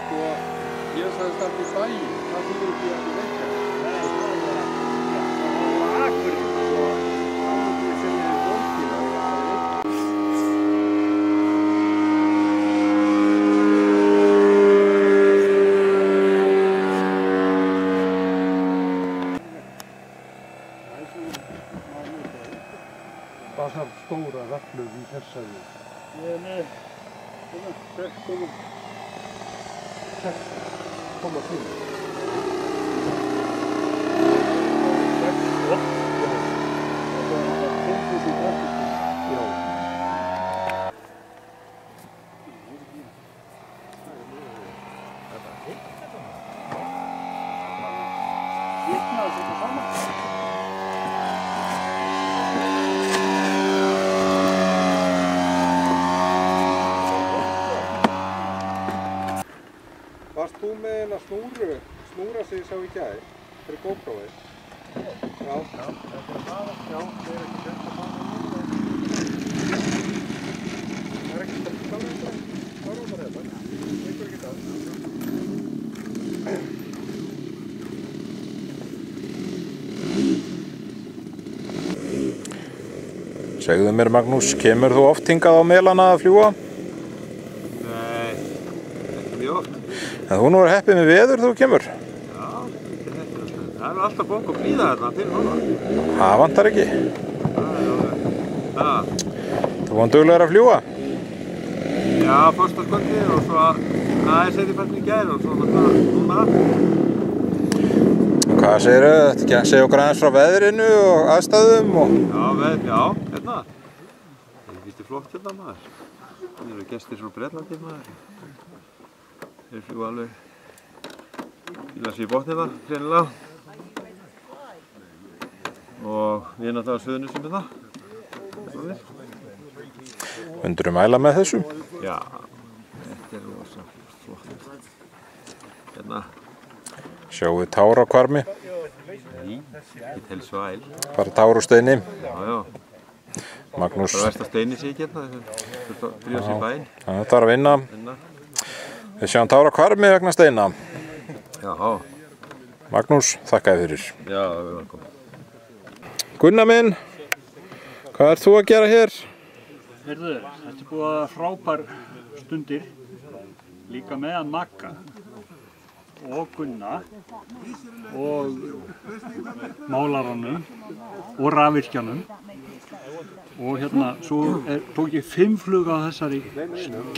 Sko, ég sagðist allt í bæinn, það þýðir ekki að þið leika. Nei, það var Akureyri. Svo, það er sem ég er borgina, ég ætla að leika. Hvað þarf stóra raflög í þessari? Ég er með 6,5. Varst þú með eina snúra sem ég sá í gær fyrir GoPro-ið? Já. Þetta er að fara? Já, það er ekki sett að fara núna. Það er ekki sett að fara núna. Það er bara þetta. Það er ekki það. Segðu mér, Magnús, kemur þú oft hingað á Melana að fljúga? Nei, ekki mjög oft. En þú nú er heppið með veður þegar þú kemur? Já, ekki heppið. Það er alltaf bók og blíða þarna fyrir núna. Það vantar ekki. Það er alveg. Það. Þú var duglegur að fljúga? Já, fyrsta skvöldi og svo aðeins í fættin í gær og svo núna. Hvað segirðu? Þetta segja okkur aðeins frá veðrinu og aðstæðum og... Já, hérna. Það er víst flott hérna maður. Það eru gestir frá Bretlandi maður. Þeir fljúga alveg fíla sig í botnina, greinilega. Og við erum náttúrulega á Suðurnesjum með það. Myndirðu mæla með þessu? Já, þetta er rosa flott. Hérna. Sjáum við tár á hvarmi? Nei, ekki tel svæl. Bara tár og steini? Já. Magnús. Það er verst að steini sig ekki hérna, þurft að drífa sig í bæinn. Þetta er að vinna. Við sjáum tár á hvarmi vegna steina. Já. Magnús, þakka þér fyrir. Já, velkomin. Gunnar minn, hvað ert þú að gera hér? Heyrðu, þetta er búið að frábær stundir, líka með að Magga og Gunna og málaranum og rafvirkjanum og hérna, svo tók ég 5 flug á þessari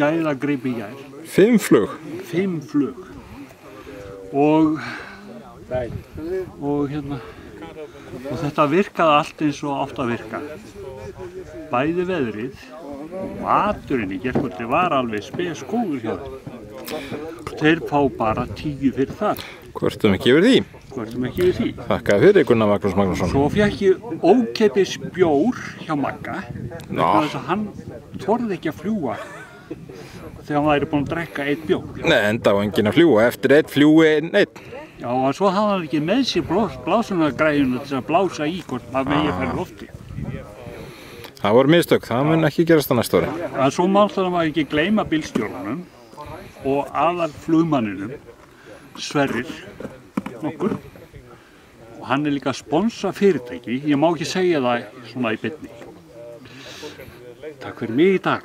gæðagripi í gær. 5 flug? 5 flug og hérna og þetta virkaði allt eins og átt að virka. Bæði veðrið og maturinn í gærkvöldi var alveg spes góður hjá þeim. Þeir fá bara 10 fyrir það. Hvortum ekki yfir því? Hvortum ekki yfir því. Þakka fyrir Gunnar Magnús Magnússon. Svo fékk ég ókeypis bjór hjá Magga. Vegna þess að hann þorði ekki að fljúga þegar hann væri búinn að drekka 1 bjór. Nei, enda á enginn að fljúga. Eftir 1 fljúi 1. Já, og svo hafði hann ekki með sér blásunargræjuna til að blása í hvort að megi færi lofti. Það voru mistök, það mun ekki gerast á næsta ári. En svo má það maður ekki gleyma bílstjórunum og aðal flugmanninum, Sverrir, nokkur. Og hann er líka að sponsa fyrirtæki, ég má ekki segja það svona í beinni. Takk fyrir mig í dag.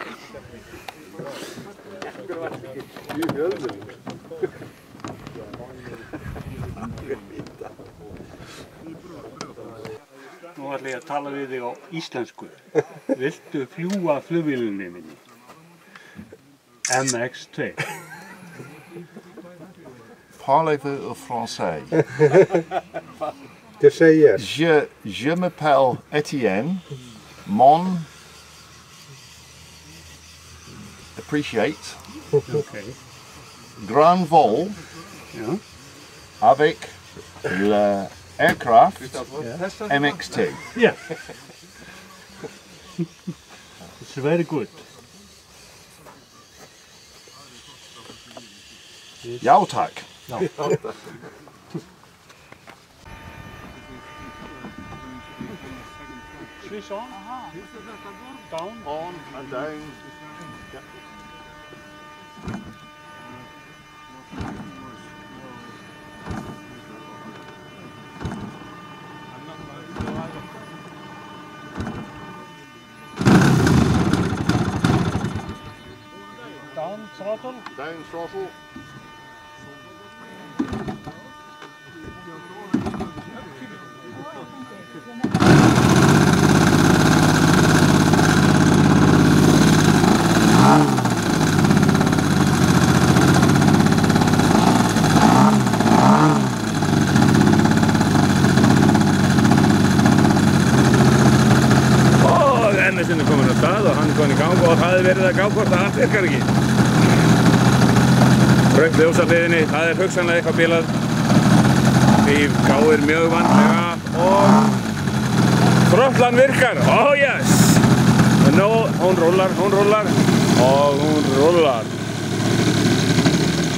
Nú ætla ég að tala við þig á íslensku. Viltu fljúga flugvélinni minni? MX2. Parlez-vous au français? Je m'appelle Etienne. Mon appreciate. Okay. Grand vol. Yeah. Avec le aircraft MX2. Yeah. It's very good. Ja, tack. No. Switch on. Down. On and down. throttle. Down throttle. Ennesen er komin á stað og hann er komin í gang og það er verið að gá hvort að allt virkar ekki. Rautt ljós á hliðinni, það er hugsanlega eitthvað bilað. Því gáir mjög vandlega og þrotlan virkar. Oh yes! Nú, hún rúllar og hún rúllar.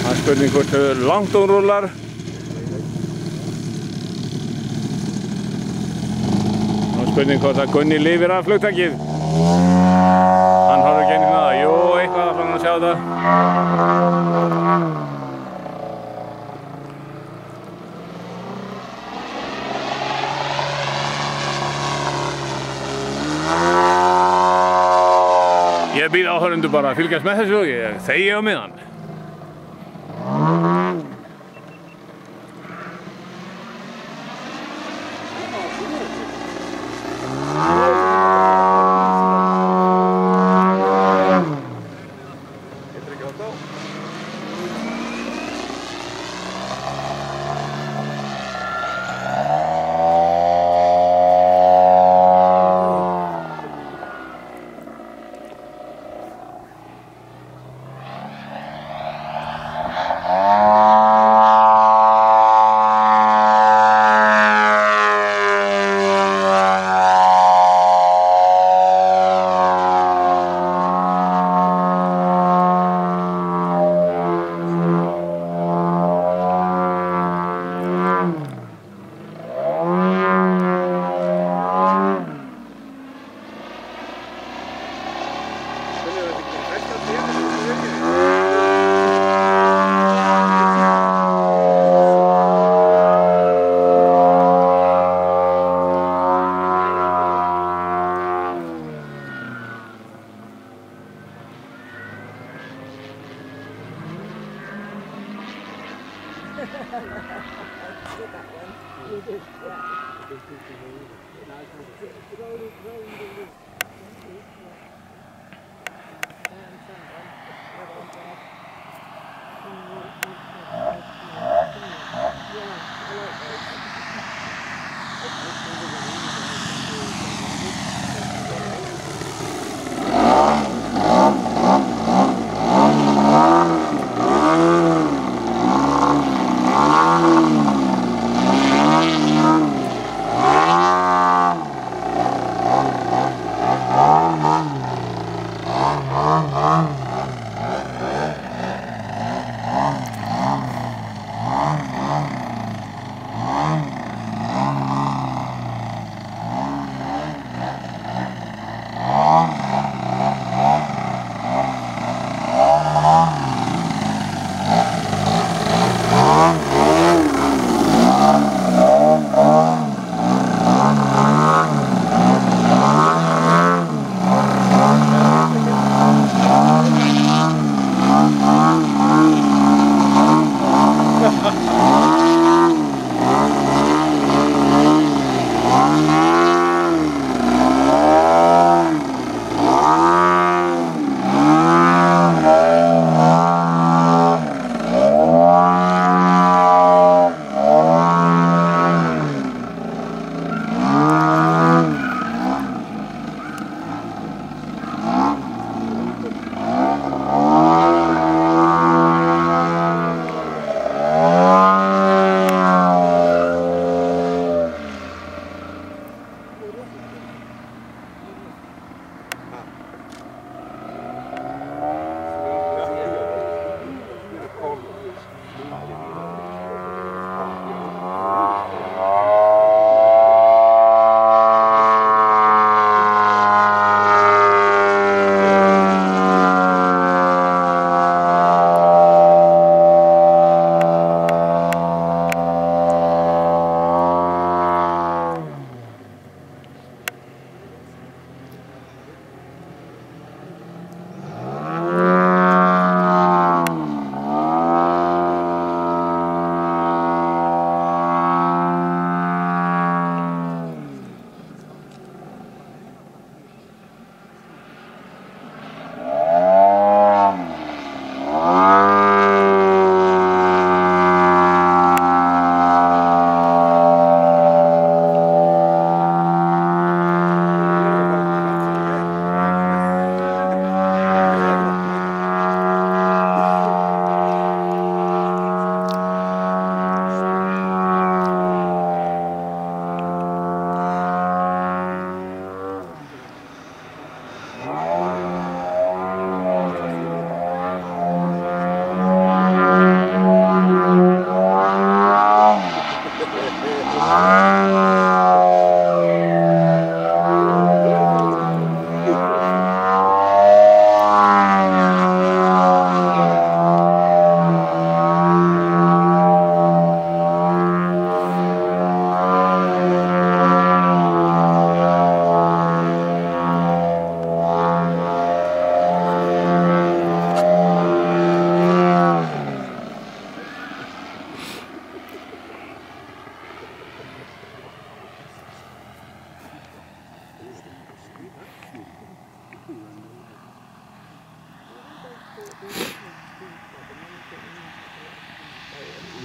Það er spurning hvort langt hún rúllar. Spurning hvort að Gunni lifir af flugtakið. Hann horfir ekki einu sinni á það. Jú, eitthvað að hann að sjá það. Ég býð áhorfendur bara að fylgjast með þessu og ég þegi á miðan.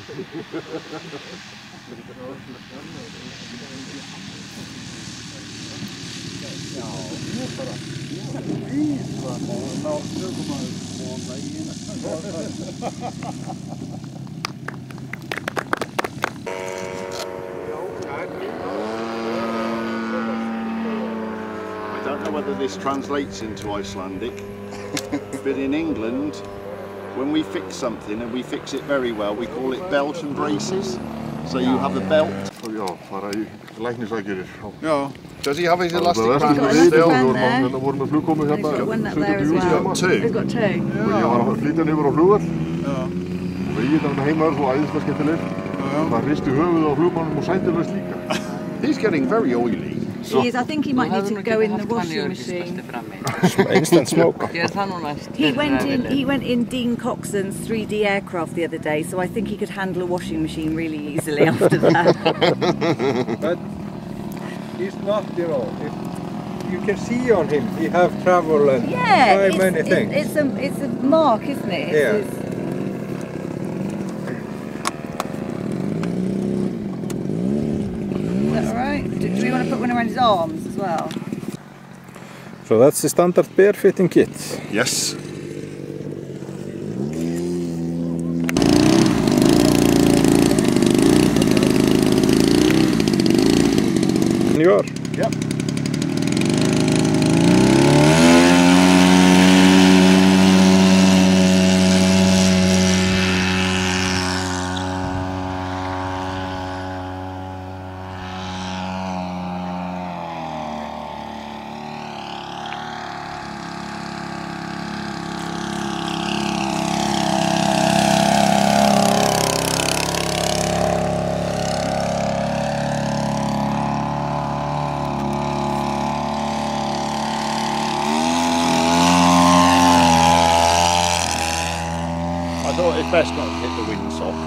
I don't know whether this translates into Icelandic, but in England, when we fix something and we fix it very well, we call it belt and braces. So you have a belt. Já, fara í læknisaðgerðir. Yeah. Does he have his elastic We've band got still? Við vorum með flugkomu hérna. We've got one up there as well. We've got two. Og ég var að flytja hann yfir á flugvöll. Og veginn hann heima er svo æðislega skemmtileg. Það hristi höfuð á flugmannum og sætilaust líka. He's getting very oily. He is. I think he might need to go in the washing machine. Instant smoke. He went in Dean Coxon's 3D aircraft the other day, so I think he could handle a washing machine really easily after that. But he's not, you know, you can see on him, he have travel and try many things. It's a mark, isn't it? Yeah. Is that alright? Do we want to put one around his arms as well? So that's the standard bear fitting kit. Yes. You are? Yep. I thought it's best not to hit the windsock.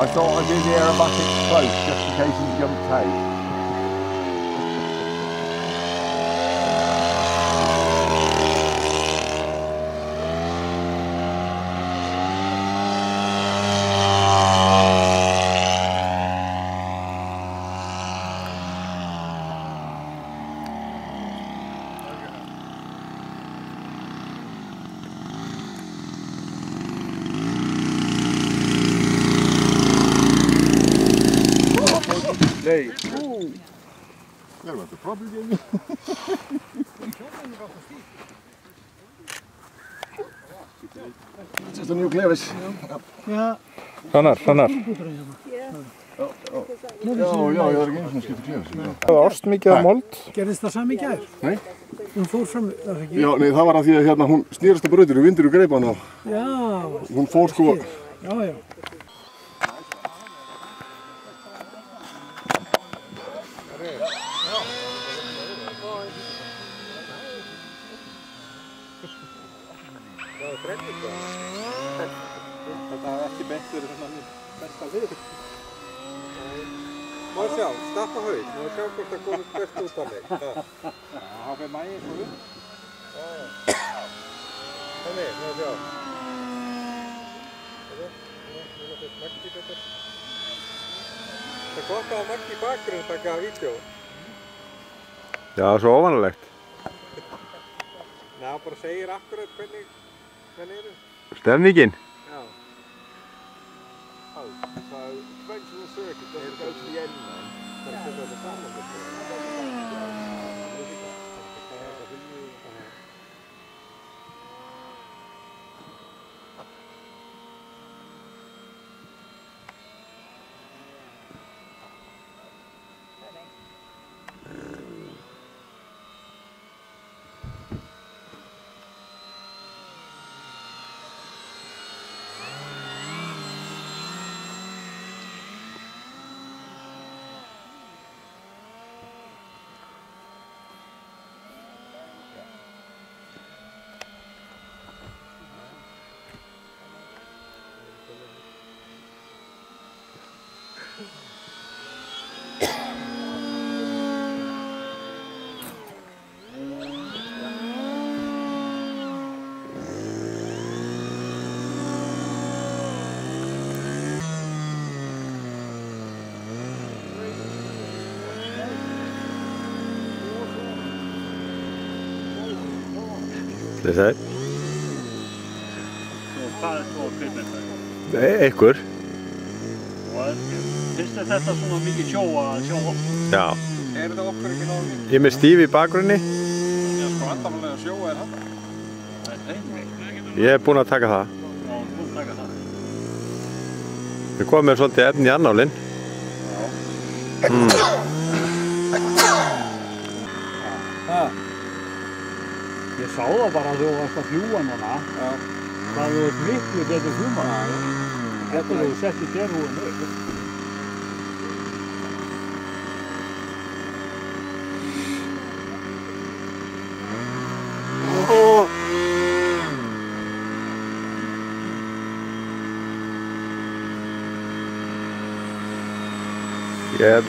I thought I'd do the aerobatics close just in case he's jumped tape. Hey. Oh. That was the problem. Just a new clearance. Ja. Hrannar. Já, ég er ekki eins og skipta clearance. Það var orst mikið af mold. Gerðist það sami í gær? Nei. Hún fór fram, það ekki? Já, nei, það var að því að hérna hún snýrist á brautir og vindur og greip hana. Já. Hún fór sko. Já. Það var Þetta hafði ekki beint verið svona mín besta lið. Má sjá, stappa haug. Má sjá hvort það komið best út af mig. Já, það fyrir mægir svo upp. Þannig, má sjá. Það er gott að hafa Maggi í bakgrunn að taka vídeo. Já, svo óvanalegt. Nei, hann bara segir akkurat hvernig eru. Stemningin? Já. Oh, so conventional circuit doesn't go to the end then. So it's still the same. Þið sæl. Og hvað svo kvikmynda? Einhver. Og finnst þetta svona mikið sjó að sjá okkur? Já. Þetta okkur ekki nógu mikið? Ég er með Steve í bakgrunni. Já, sko vandamálega sjó þetta. Það er einnig. Ég er búinn að taka það. Já, búinn að taka það. Við komum með svolítið efni í annálinn. Ég sá það bara að þú varst að fljúa núna. Já. Það er miklu betur fljúmann. Þetta þú settir derhúinu upp. Ég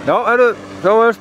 Já, heyrðu, sjáumst.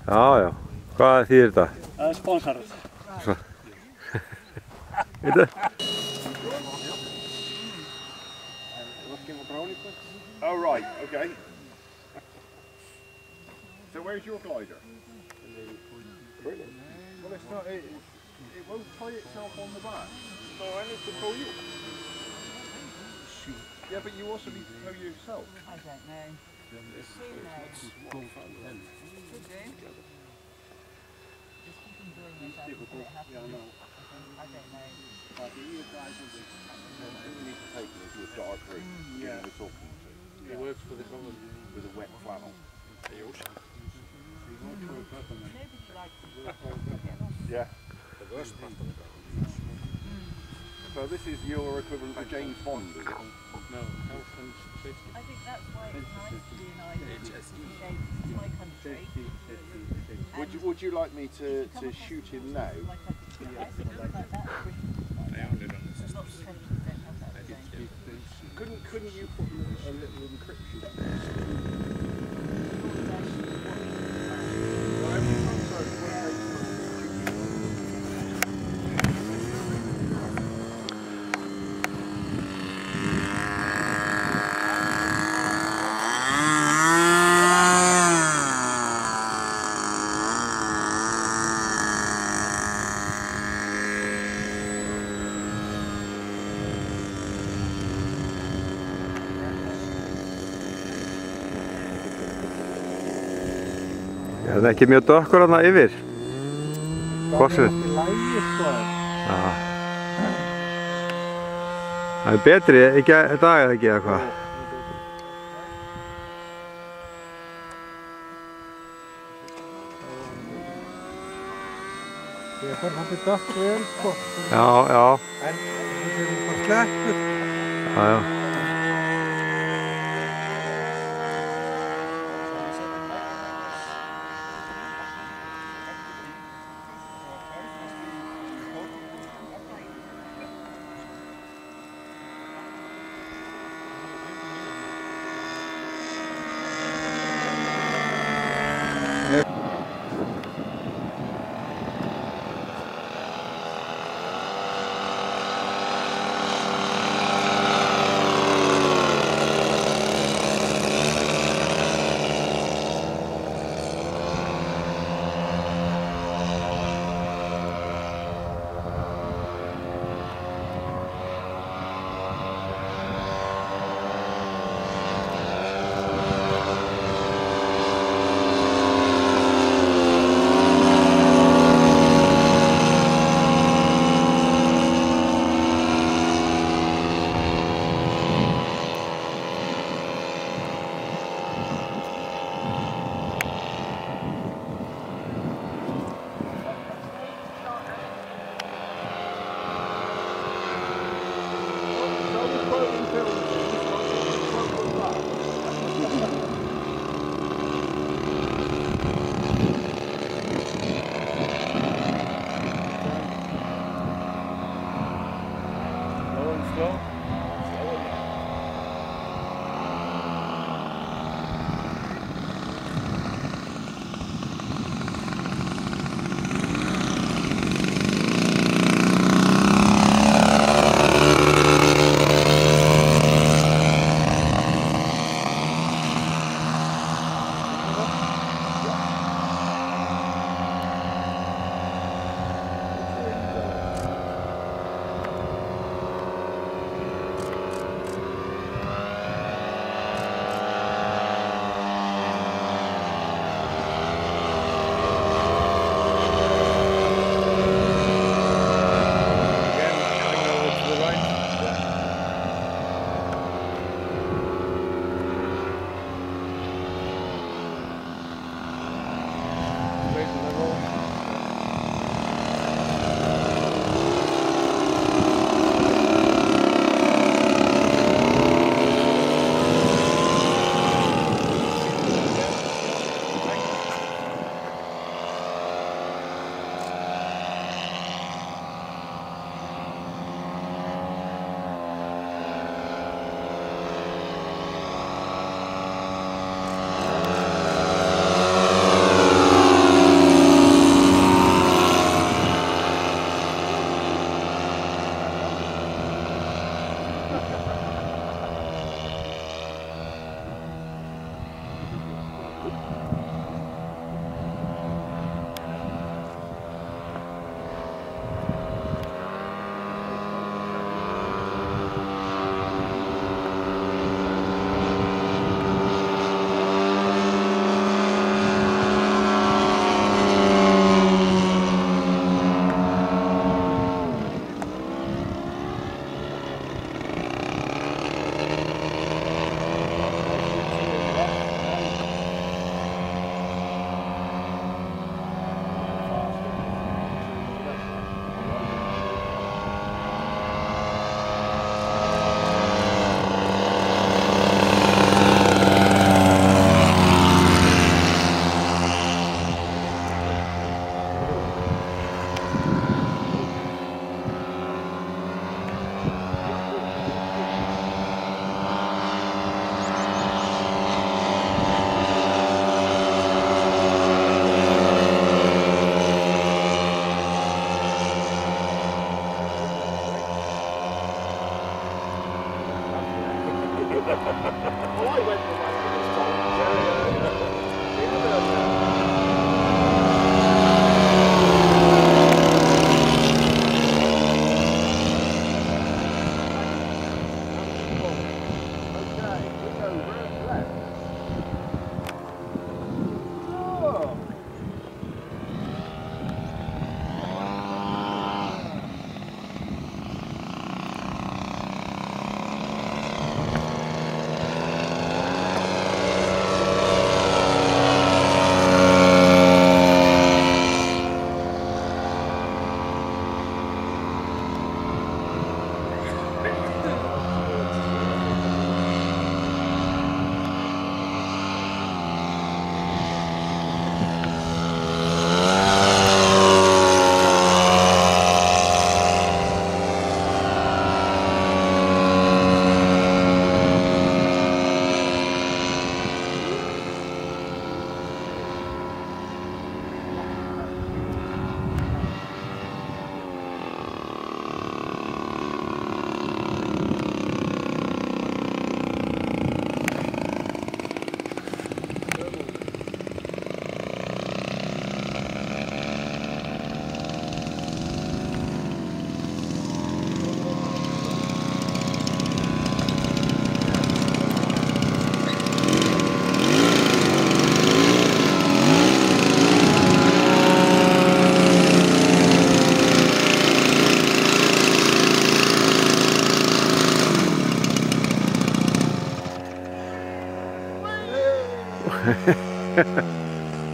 Já, já. Hvað þýðir þetta? Það er sponsorað. Veitu? Oh right, okay. So where's your glider? Brilliant. Well, it's not. It won't tie itself on the back. So I need to tow you. Yeah, but you also need to tow yourself. I don't know. He works for the government with a wet flannel. Yeah. So this is your equivalent to James Bond, is it? No, health and safety. I think that's why it's nice to be an island. It's my country. Would you like me to shoot him now? Couldn't you put a little encryption? Er það ekki mjög dökkur þarna yfir? Fossinn? Það er betri í dag eða ekki eða hvað? Ég fann hann til dökk vel, sko. Já, já. En það er bara sleppur. Já, já.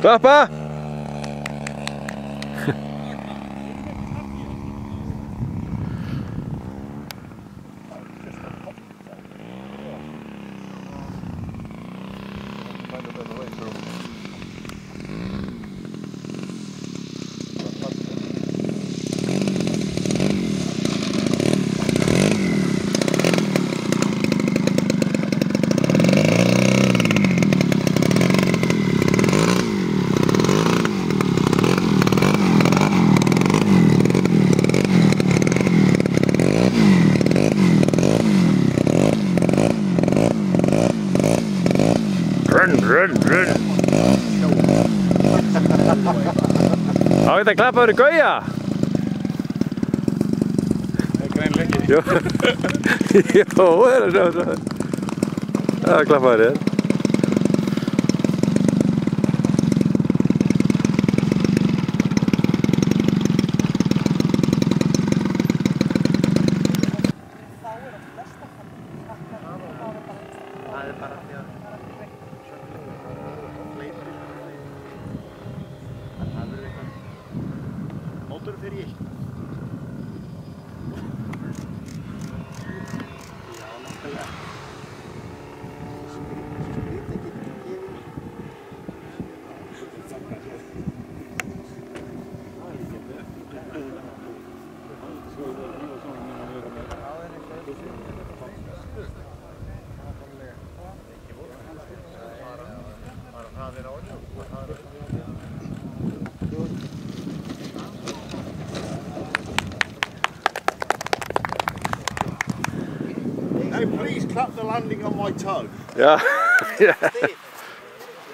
Klappa! Run. Á þetta að klappa fyrir Gauja? Það greinilega ekki. Jó, það er að sjá það. Það klappa fyrir þér. Hey, please clap the landing on my toe. Yeah. Yeah. Steve,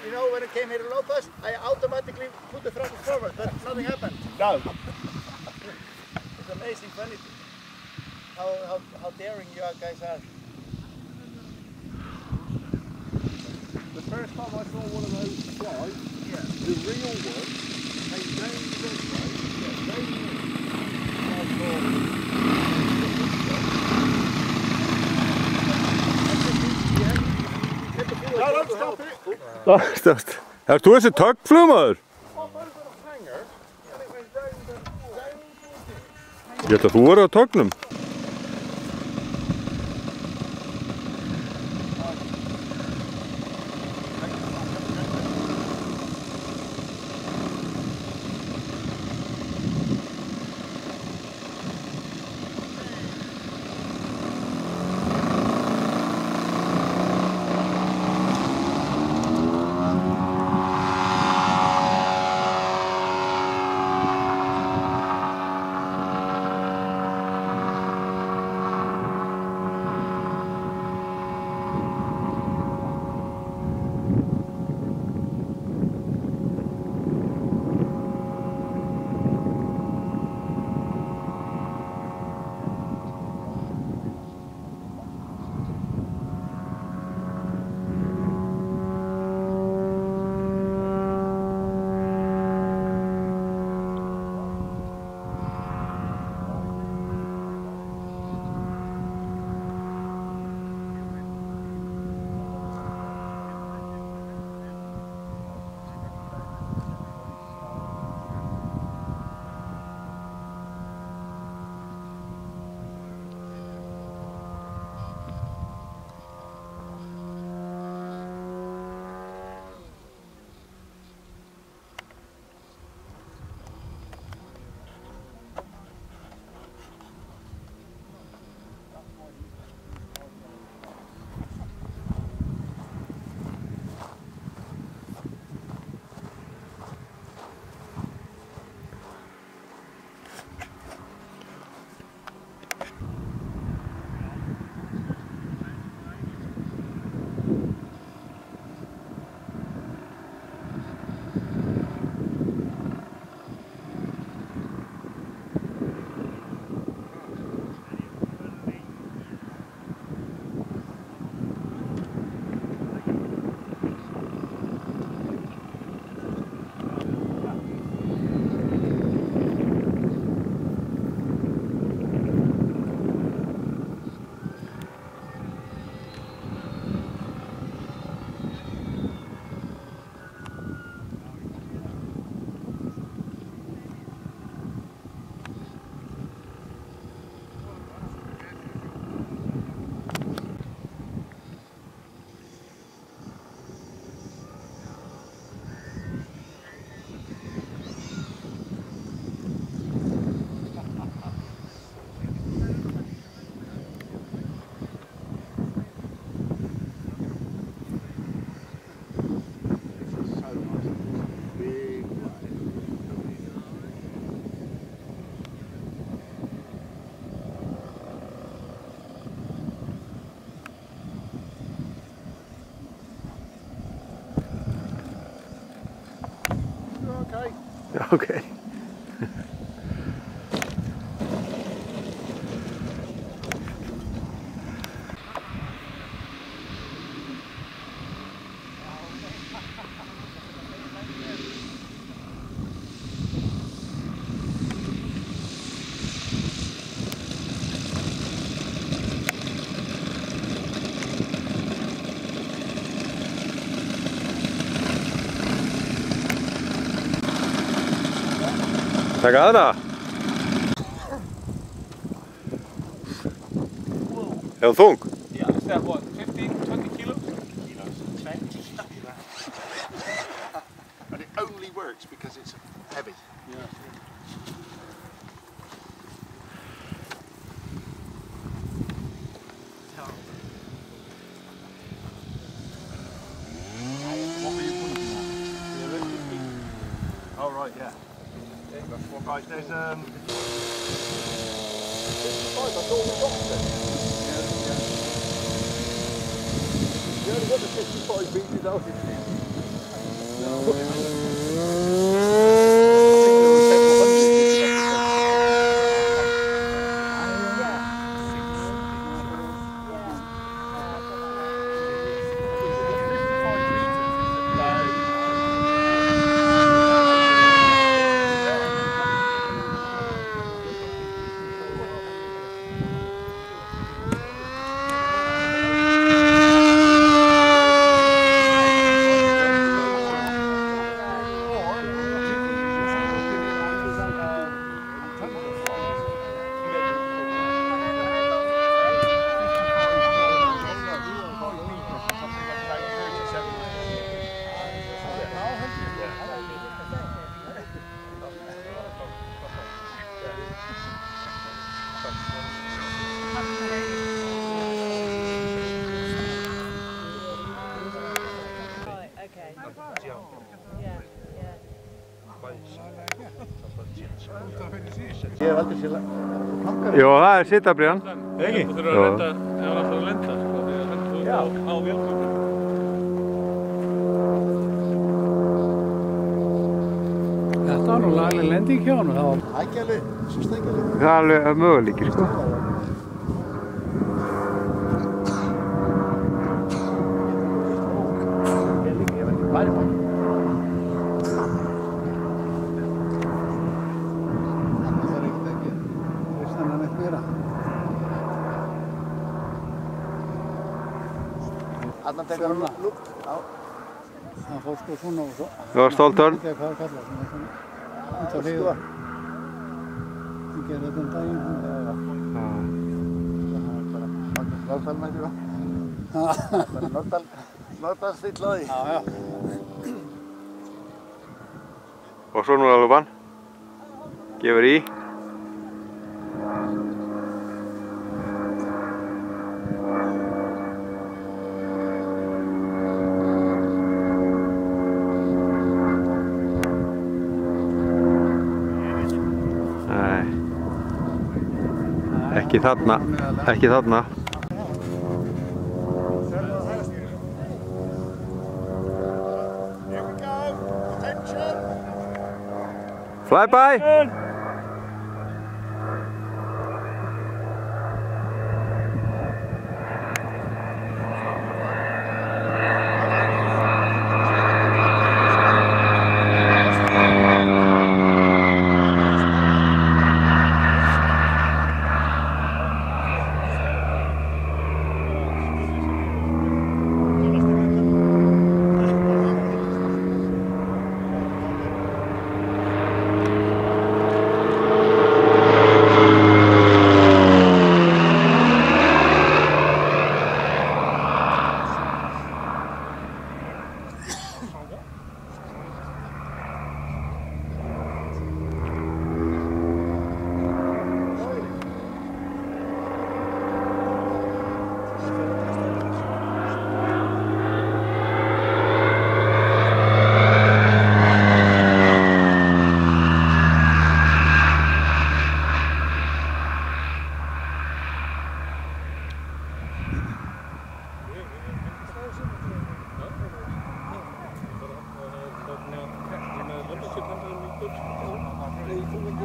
you know when I came here to Lopez, I automatically put the throttle forward, but nothing happened. No. It's amazing funny how daring you guys are. The first time I saw one of those fly, the real one came down the Ert þú þessi töggflugmaður? Ég held að þú verður á töggnum. okay? Ja, okej. Taka hana. Er hún þung? Yeah, is that what, 15, 20 kilos? 20. And it only works because it's heavy. Yeah. What were you pointing at? The Olympic peak. Oh right, yeah. Right, there's 55, that's all we got then. You only got the 55 meters altitude. Ég hef aldrei séð plangar. Jó, það sitabriðan. Ekki? Þú þurfur að lenda, ef hann ætlar að lenda, sko, því að lenda þú á vélgöngu. Þetta var nú lagleg lending hjá honum. Það er ekki alveg, syns það ekki alveg. Það er alveg möguleikir, sko. Ég veit ekki væri bara. Þarna tekur hann lúk. Það fór sko svona og svo. Það var stóltörn. Hvað það kallar svona. Út af hliða. Ég gerði þetta daginn. Það er bara Norðdalmættur það. Bara Norðdalstíll á því. Já. Og svo núna lúpan. Gefur í. Ekki þarna, ekki þarna. Here we go. Attention. Flyby!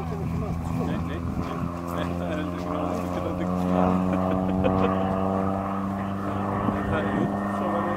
þetta ekki mat, sko. Nei, þetta er heldur ekki náttúrulega til að byggja. Þetta er jú, svo var það.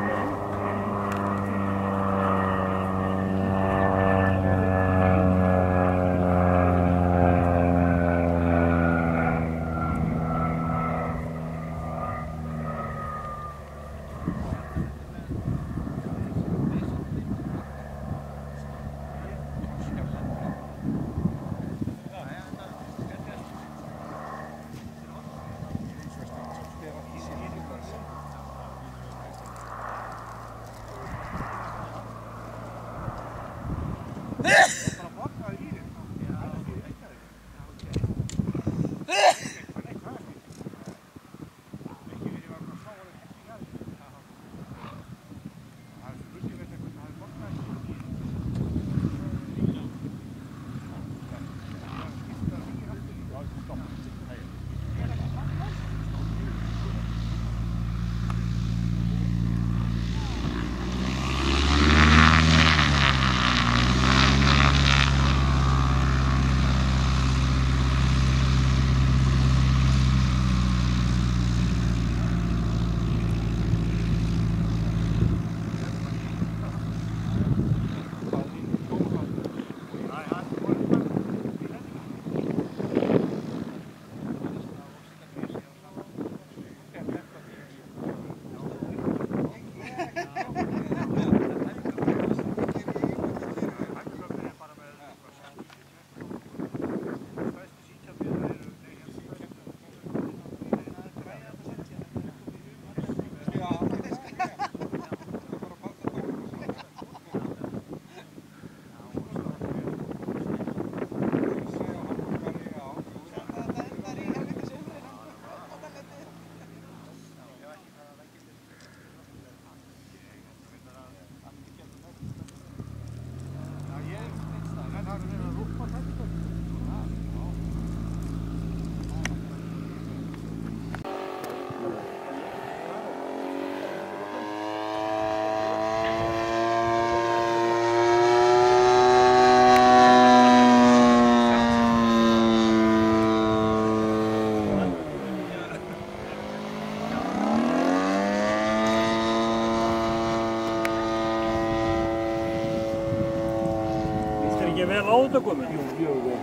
Ekki vel á þetta komið? Jú, mjög vel.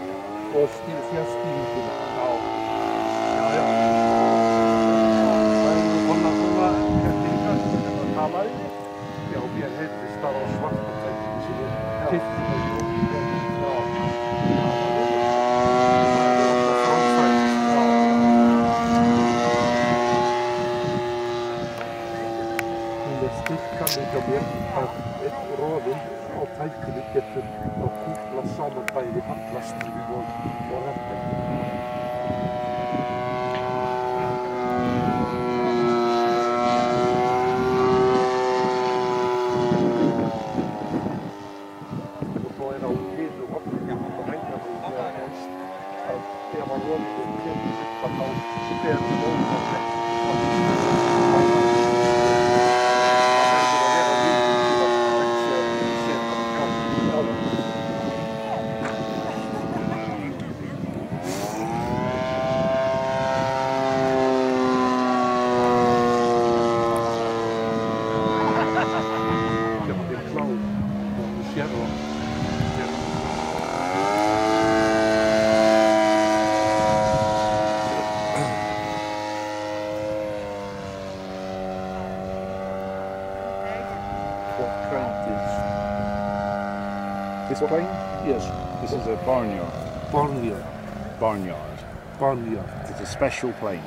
Og fjárstýringuna. Já. Það er svona kjörtingar sem að talaði. Já, mér heitist það á svartafættinu sem ég keypti með styrkandi hjá mér að einn roðinn á tækinu getur að kúpla saman bæði handlastur og rafmagn. Og svo er á hinu horninu og hægna helst að ef að roðinn kemur upp að þá fer móðan This plane? Yes. This is a barnyard. Barnyard. Barnyard. Barnyard. It's a special plane.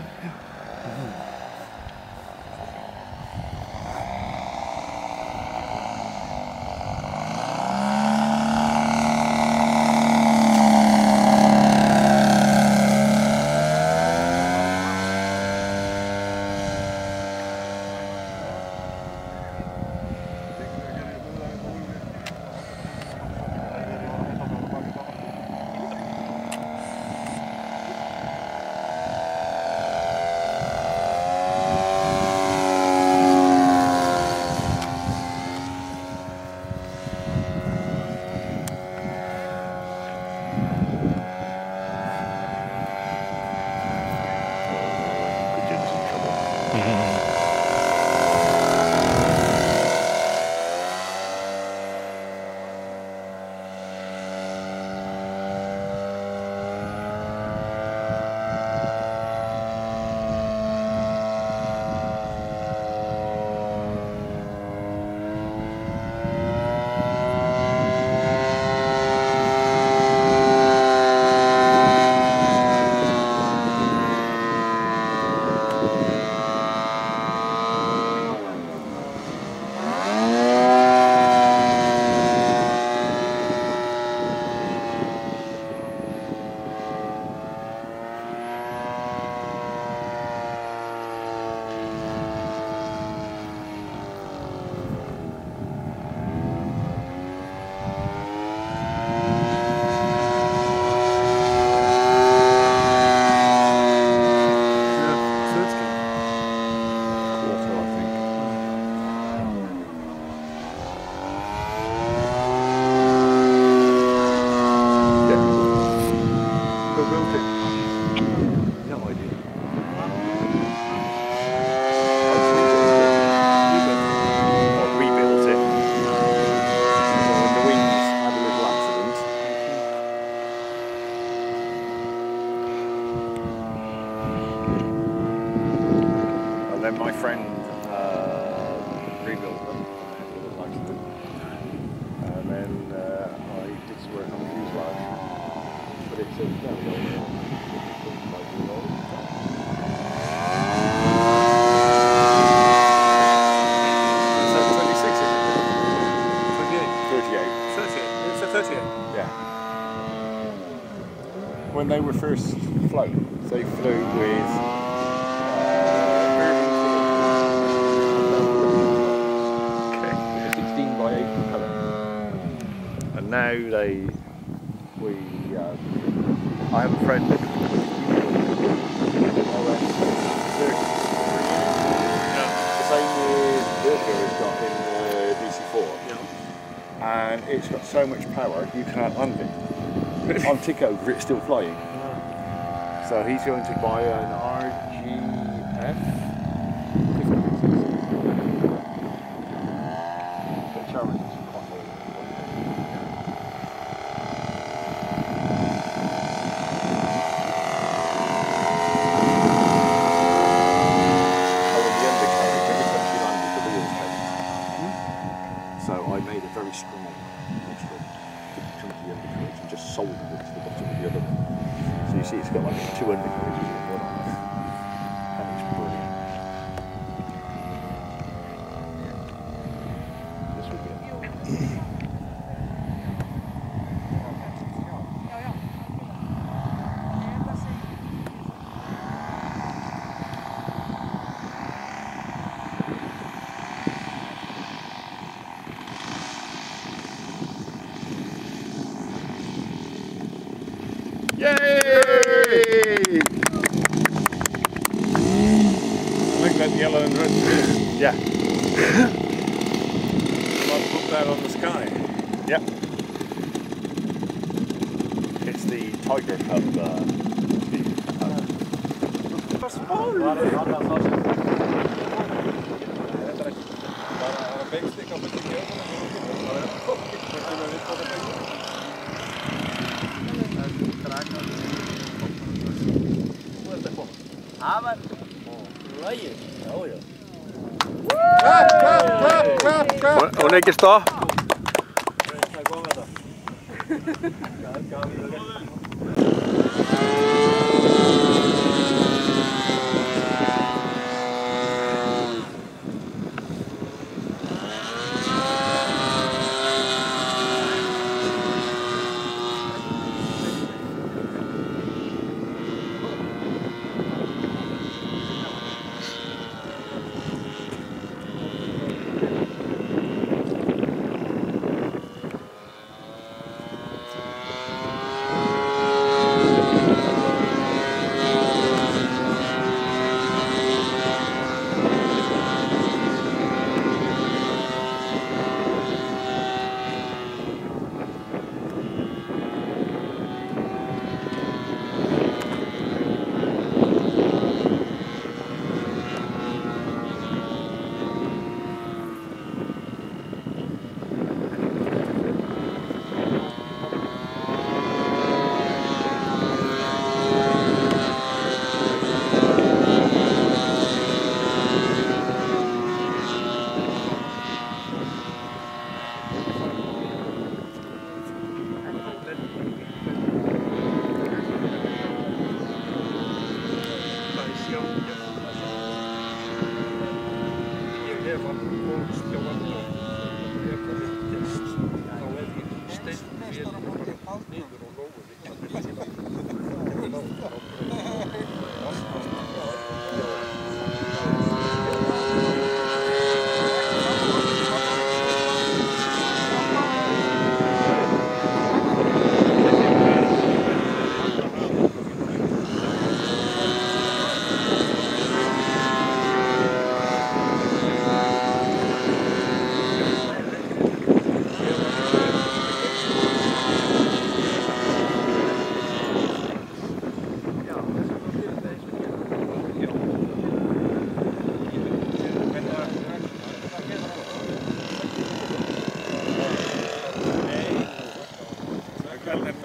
When they were first flown, they flew with Irving 16 by 8 propeller, and now I have a friend that the same as Virgo has got in DC4, and it's got so much power you can't land it. On tick over, it's still flying. So he's going to buy an RGF 56. The challenge is quite low. The undercarriage, every time she landed, the wheels came. So I made a very strong mixture to the undercarriage and just soldered it to the bottom of the other one. So you see it's got like 2 undercarriages in one off. And it's brilliant. This will be it. Yay! I like that yellow and red. Yeah. I'll put that on the sky. Yep. It's the Tiger Cub Hún er ekki stopp.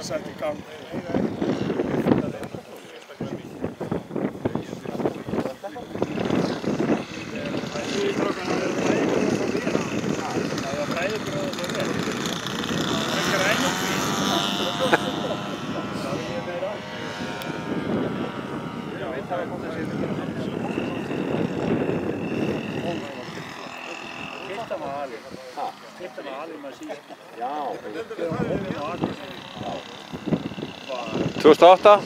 sett í gang. 2008.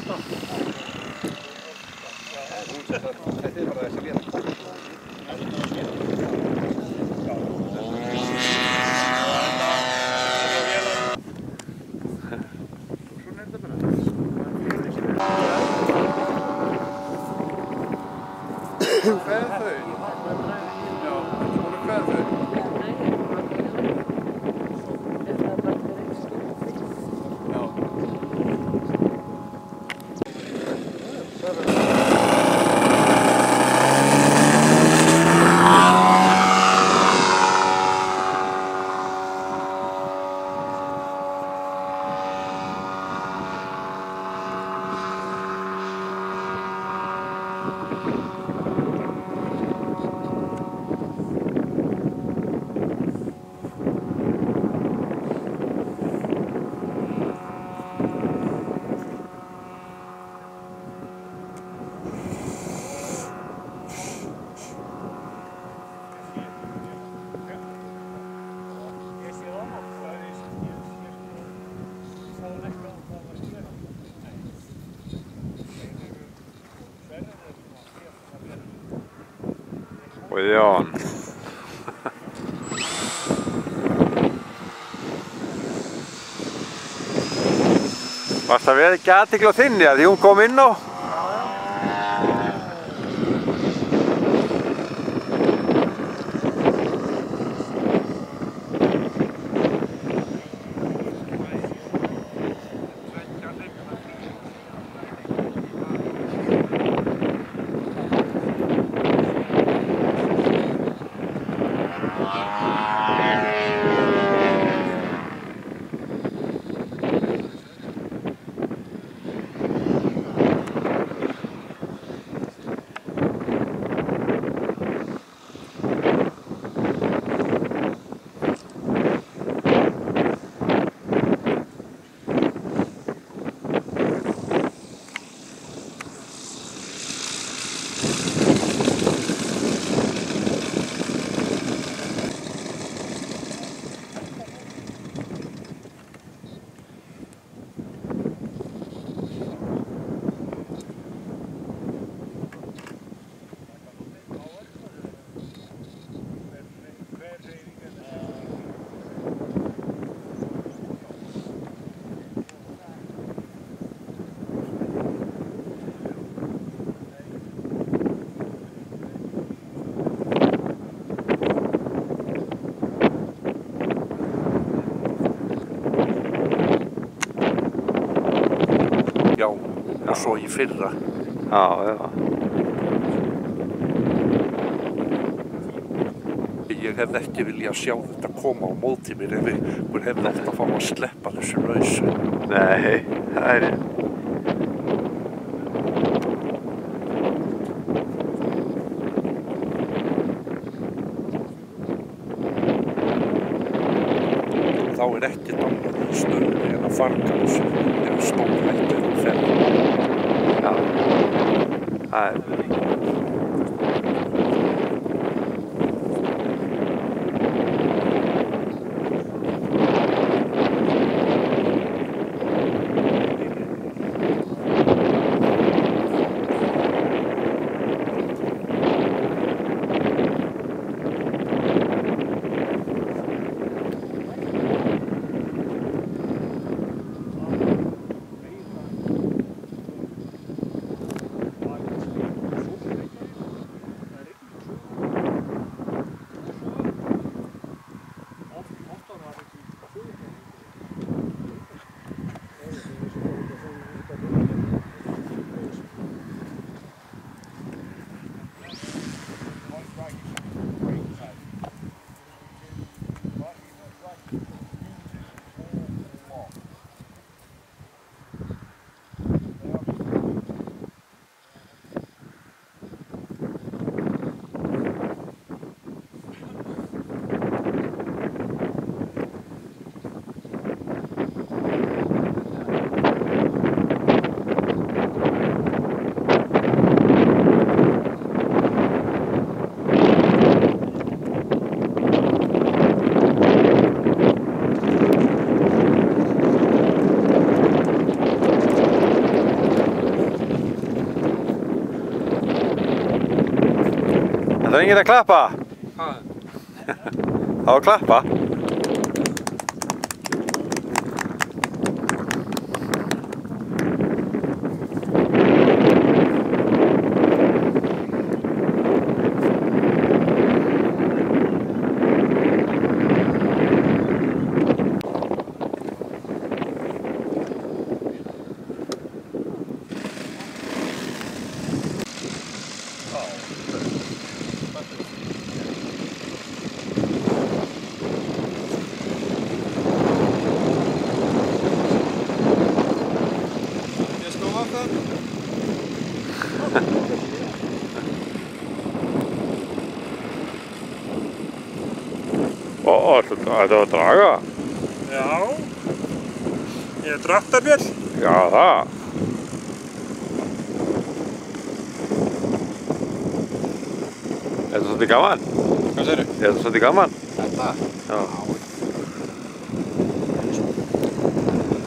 Guðjón. Varst það verið ekki athygli á þinni að því hún kom inn á? Já, og svo í fyrra. Já, já. Ég hefði ekki viljað sjá þetta koma á móti mér ef ykkur hefði átt að fá að sleppa þessu lausu. Nei, það er... Þá er ekkert annað í stöðunni en að farga þessu ef stórhættur og ferð. Já, það er... enginn að klappa? Á að klappa? Þetta var að draga? Já, ég er dráttabjöll. Já, það. Er þetta svolítið gaman? Hvað segirðu? Er þetta svolítið gaman? Þetta? Já.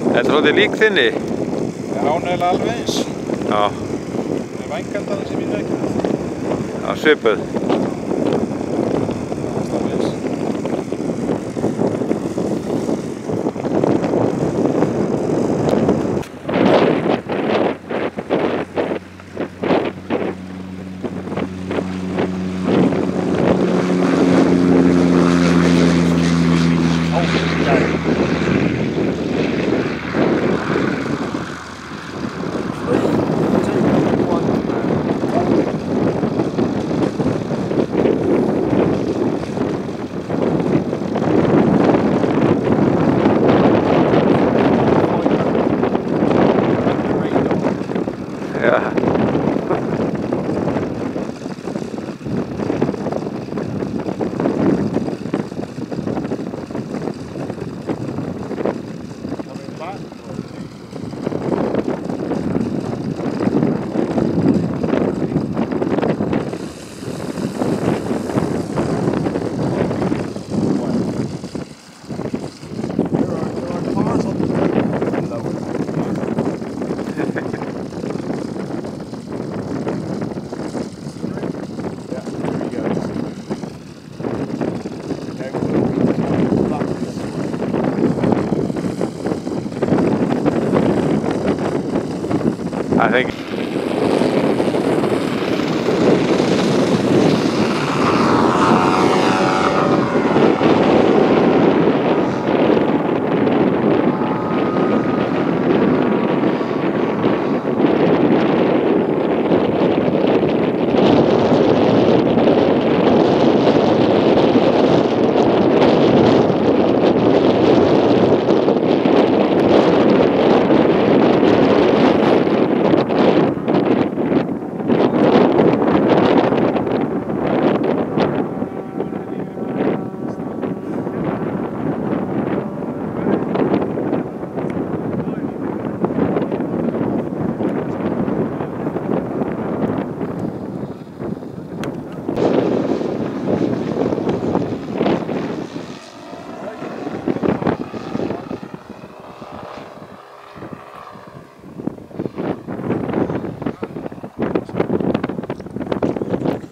Er þetta svolítið lík þinni? Já, neðilega alveg eins. Já. Það er vængandaðin sem ég nefnir. Já, svipuð. I think.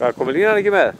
Hvað, komið línan ekki með?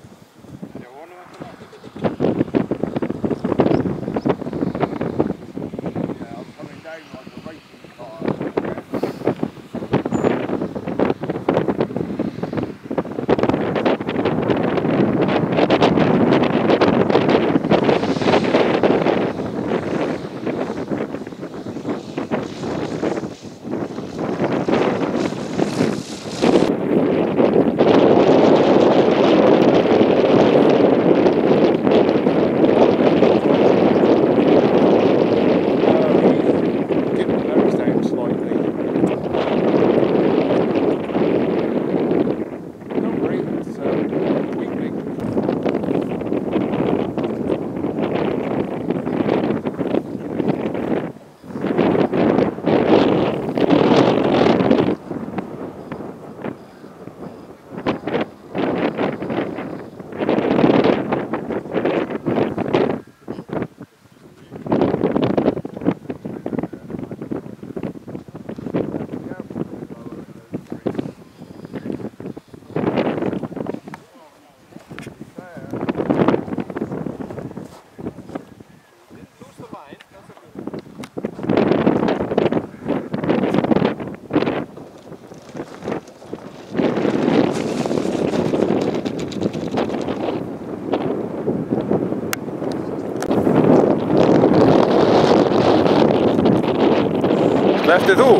Slepptið þú?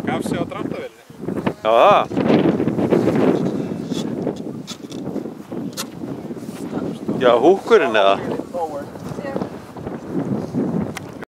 Gaf sig á dráttarvélinni. Já, það. Já, húkurinn eða?